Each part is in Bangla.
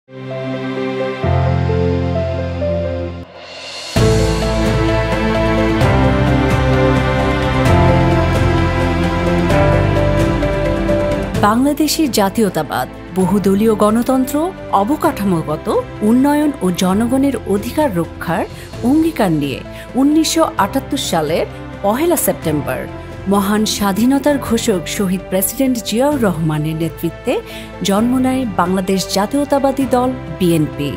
বাংলাদেশের জাতীয়তাবাদ, বহুদলীয় গণতন্ত্র, অবকাঠামোগত উন্নয়ন ও জনগণের অধিকার রক্ষার অঙ্গীকার নিয়ে ১৯৭৮ সালের ১ সেপ্টেম্বর মহান স্বাধীনতার ঘোষক শহীদ প্রেসিডেন্ট জিয়াউর রহমানের নেতৃত্বে জন্ম নেয় বাংলাদেশ জাতীয়তাবাদী দল বিএনপি।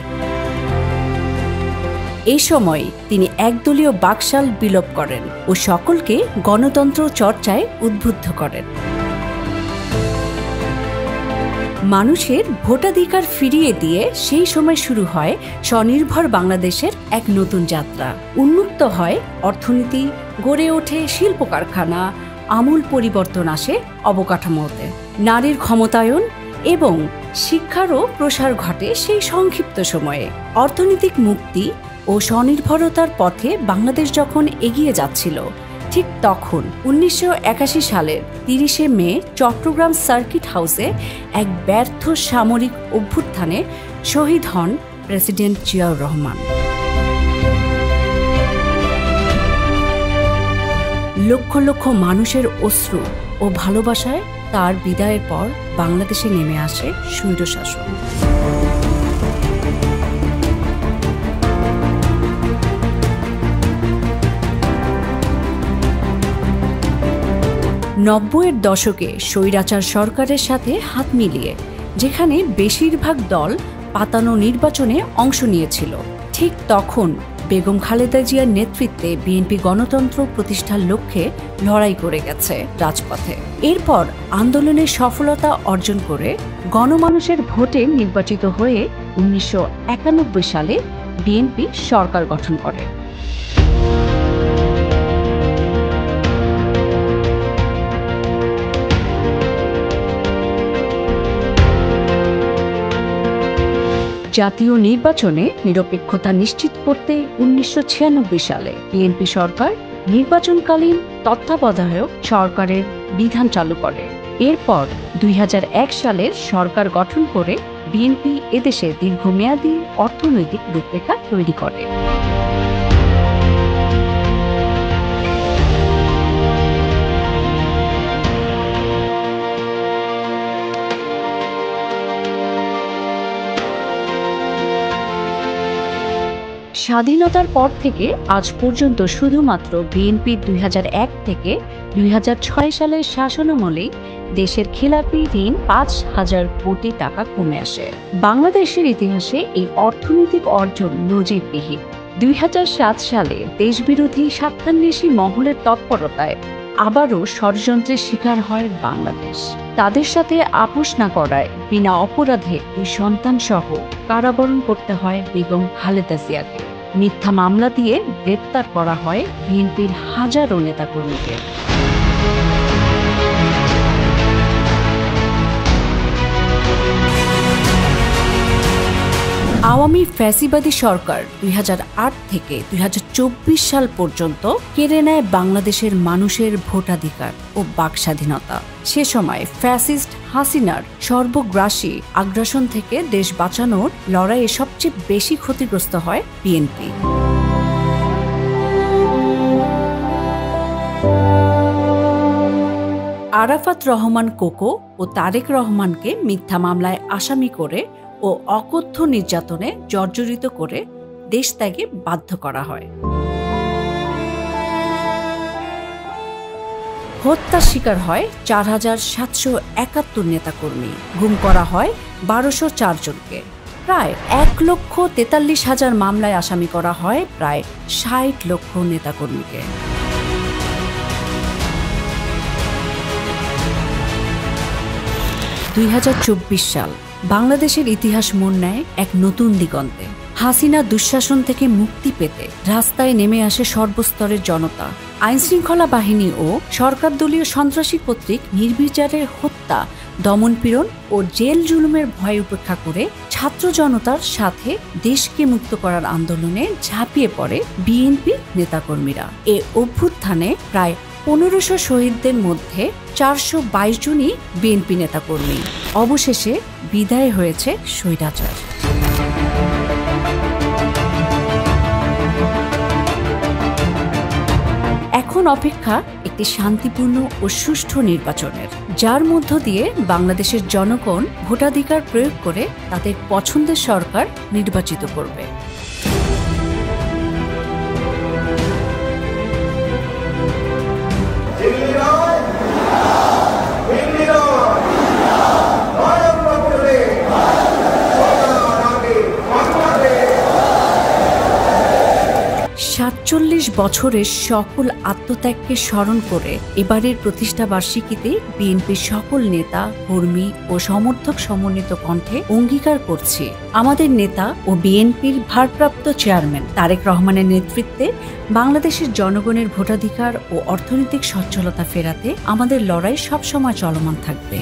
এই সময় তিনি একদলীয় বাকশাল বিলোপ করেন ও সকলকে গণতন্ত্র চর্চায় উদ্বুদ্ধ করেন। মানুষের ভোটাধিকার ফিরিয়ে দিয়ে সেই সময় শুরু হয় স্বনির্ভর বাংলাদেশের এক নতুন যাত্রা। উন্মুক্ত হয় অর্থনীতি, গড়ে ওঠে শিল্প কারখানা, আমূল পরিবর্তন আসে অবকাঠামোতে, নারীর ক্ষমতায়ন এবং শিক্ষারও প্রসার ঘটে সেই সংক্ষিপ্ত সময়ে। অর্থনৈতিক মুক্তি ও স্বনির্ভরতার পথে বাংলাদেশ যখন এগিয়ে যাচ্ছিল, ঠিক তখন ১৯৮১ সালের ৩০ মে চট্টগ্রাম সার্কিট হাউসে এক ব্যর্থ সামরিক অভ্যুত্থানে শহীদ হন প্রেসিডেন্ট জিয়াউর রহমান। লক্ষ লক্ষ মানুষের অশ্রু ও ভালোবাসায় তার বিদায়ের পর বাংলাদেশে নেমে আসে স্বৈরশাসন। ৯০-এর দশকে স্বৈরাচার সরকারের সাথে হাত মিলিয়ে যেখানে বেশিরভাগ দল পাতানো নির্বাচনে অংশ নিয়েছিল, ঠিক তখন বেগম খালেদা জিয়ার নেতৃত্বে বিএনপি গণতন্ত্র প্রতিষ্ঠার লক্ষ্যে লড়াই করে গেছে রাজপথে। এরপর আন্দোলনের সফলতা অর্জন করে গণমানুষের ভোটে নির্বাচিত হয়ে ১৯৯১ সালে বিএনপি সরকার গঠন করে। জাতীয় নির্বাচনে নিরপেক্ষতা নিশ্চিত করতে ১৯৯৬ সালে বিএনপি সরকার নির্বাচনকালীন তত্ত্বাবধায়ক সরকারের বিধান চালু করে। এরপর ২০০১ সালের সরকার গঠন করে বিএনপি এদেশে দীর্ঘমেয়াদী অর্থনৈতিক রূপরেখা তৈরি করে। স্বাধীনতার পর থেকে আজ পর্যন্ত শুধুমাত্র বিএনপি ২০০১ থেকে ২০০৬ সালের শাসনামলেই দেশের খেলাপি ঋণ ৫,০০০ কোটি টাকা কমে আসে। বাংলাদেশের ইতিহাসে এই অর্থনৈতিক অর্জন নজিরবিহীন। ২০০৭ সালে দেশবিরোধী স্বার্থান্বেষী মহলের তৎপরতায় আবারও ষড়যন্ত্রের শিকার হয় বাংলাদেশ। তাদের সাথে আপোষ না করায় বিনা অপরাধে ২ সন্তান সহ কারাবরণ করতে হয় বেগম খালেদা জিয়াকে। মিথ্যা মামলা দিয়ে গ্রেপ্তার করা হয় বিএনপির হাজারো নেতাকর্মীকে। আওয়ামী ফ্যাসিবাদী সরকার ২০০৮ থেকে ২০২৪ সাল পর্যন্ত কেড়ে নেয় বাংলাদেশের মানুষের ভোটাধিকার ও বাকস্বাধীনতা। সে সময় ফ্যাসিস্ট হাসিনার সর্বগ্রাসী আগ্রাসন থেকে দেশ বাঁচানোর লড়াইয়ে সবচেয়ে বেশি ক্ষতিগ্রস্ত হয় বিএনপি। আরাফাত রহমান কোকো ও তারেক রহমানকে মিথ্যা মামলায় আসামি করে ও অকথ্য নির্যাতনে জর্জরিত করে দেশ ত্যাগে বাধ্য করা হয়। হত্যার শিকার হয় ৪,৭৭১ নেতাকর্মী, গুম করা হয় ১২০৪ জনকে, প্রায় ১,৪৩,০০০ মামলায় আসামি করা হয় প্রায় ৬০ লক্ষ নেতাকর্মীকে। ২০২৪ সাল বাংলাদেশের ইতিহাস মোড় নেয় এক নতুন দিগন্তে। হাসিনা দুঃশাসন থেকে মুক্তি পেতে রাস্তায় নেমে আসে সর্বস্তরের জনতা। আইনশৃঙ্খলা বাহিনী ও সরকার দলীয় সন্ত্রাসী কর্তৃক নির্বিচারে হত্যা, দমনপীড়ন ও জেল জুলুমের ভয় উপেক্ষা করে ছাত্র জনতার সাথে দেশকে মুক্ত করার আন্দোলনে ঝাঁপিয়ে পড়ে বিএনপি নেতাকর্মীরা। এ অভ্যুত্থানে প্রায় ১৫০০ শহীদদের মধ্যে ৪২২ জনই বিএনপি নেতাকর্মী। অবশেষে বিদায় হয়েছে স্বৈরাচার। এখন অপেক্ষা একটি শান্তিপূর্ণ ও সুষ্ঠু নির্বাচনের, যার মধ্য দিয়ে বাংলাদেশের জনগণ ভোটাধিকার প্রয়োগ করে তাদের পছন্দের সরকার নির্বাচিত করবে। সাতচল্লিশ বছরের সকল আত্মত্যাগকে স্মরণ করে এবারের প্রতিষ্ঠা বার্ষিকীতে বিএনপির সকল নেতা, কর্মী ও সমর্থক সমন্বিত কণ্ঠে অঙ্গীকার করছি, আমাদের নেতা ও বিএনপির ভারপ্রাপ্ত চেয়ারম্যান তারেক রহমানের নেতৃত্বে বাংলাদেশের জনগণের ভোটাধিকার ও অর্থনৈতিক সচ্ছলতা ফেরাতে আমাদের লড়াই সবসময় চলমান থাকবে।